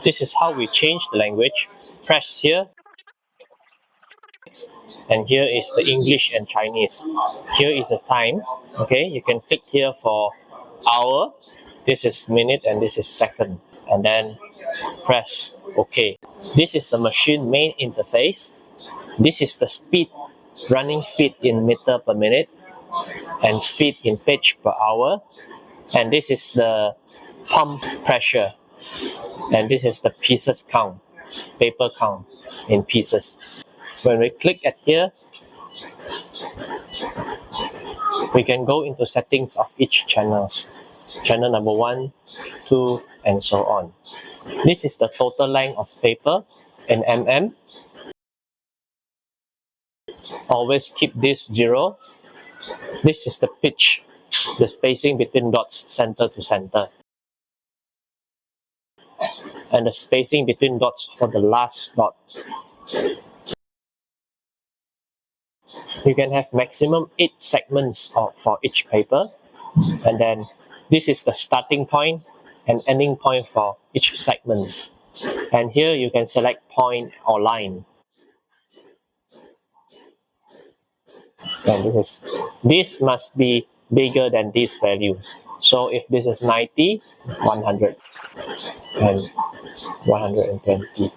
This is how we change the language. Press here, and here is the English and Chinese. Here is the time. Okay, you can click here for hour. This is minute and this is second, and then press OK. This is the machine main interface. This is the speed, running speed in meter per minute, and speed in page per hour. And this is the pump pressure, and this is the pieces count, paper count in pieces. When we click at here, we can go into settings of each channels. Channel number 1, 2, and so on. This is the total length of paper in mm. Always keep this 0. This is the pitch, the spacing between dots center to center. And the spacing between dots for the last dot. You can have maximum 8 segments for each paper. And then this is the starting point and ending point for each segments. And here you can select point or line. And this must be bigger than this value. So if this is 90, 100, and 120.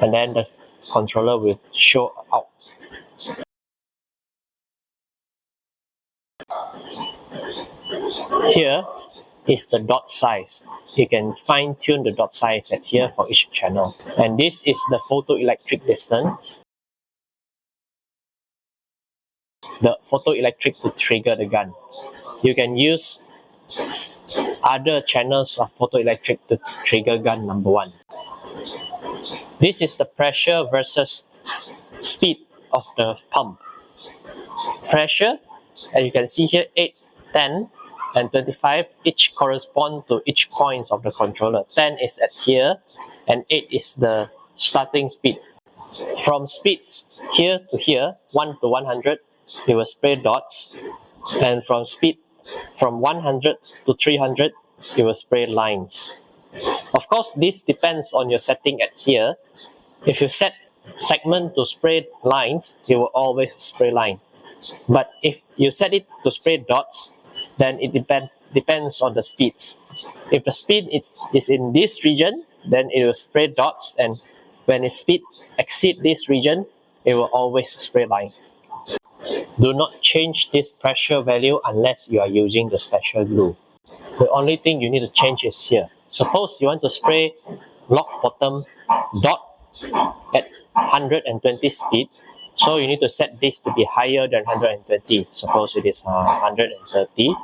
And then the controller will show out. Here is the dot size. You can fine tune the dot size at here for each channel. And this is the photoelectric distance. The photoelectric to trigger the gun. You can use other channels of photoelectric to trigger gun number 1. This is the pressure versus speed of the pump. Pressure, as you can see here, 8, 10, and 25 each correspond to each points of the controller. 10 is at here, and 8 is the starting speed. From speeds here to here, 1 to 100, it will spray dots, and from speed from 100 to 300, it will spray lines. Of course, this depends on your setting at here. If you set segment to spray lines, it will always spray line. But if you set it to spray dots, then it depends on the speeds. If the speed is in this region, then it will spray dots, and when its speed exceeds this region, it will always spray line. Do not change this pressure value unless you are using the special glue. The only thing you need to change is here. Suppose you want to spray lock bottom dot at 120 speed, so you need to set this to be higher than 120. Suppose it is 130.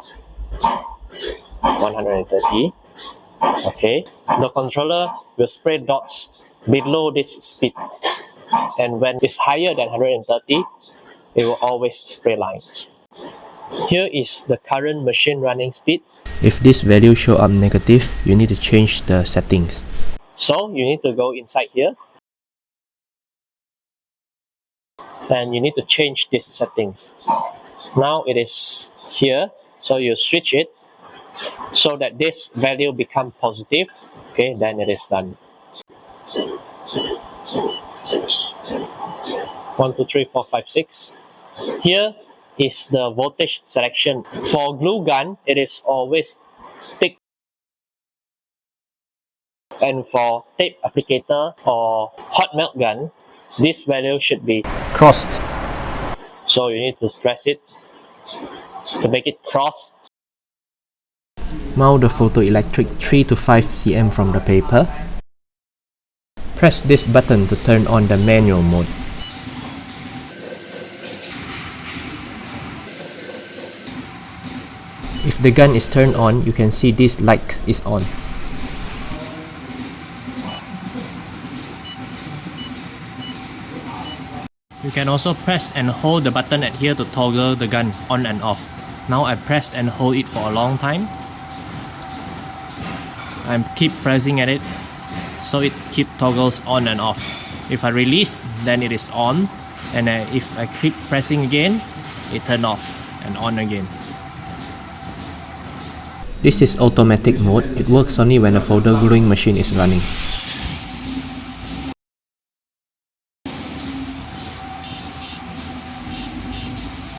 Okay, the controller will spray dots below this speed, and when it's higher than 130, it will always spray lines. Here is the current machine running speed. If this value show up negative, you need to change the settings. So you need to go inside here, and you need to change these settings. Now it is here, so you switch it so that this value become positive. Okay, then it is done. 1, 2, 3, 4, 5, 6. Here is the voltage selection. For glue gun, it is always thick. And for tape applicator or hot melt gun, this value should be Crossed. So you need to press it to make it cross. Mount the photoelectric 3 to 5 cm from the paper. Press this button to turn on the manual mode. If the gun is turned on, you can see this light is on. You can also press and hold the button at here to toggle the gun on and off. Now I press and hold it for a long time. I keep pressing at it so it keep toggles on and off. If I release, then it is on, and if I keep pressing again, it turn off and on again. This is automatic mode. It works only when the folder gluing machine is running.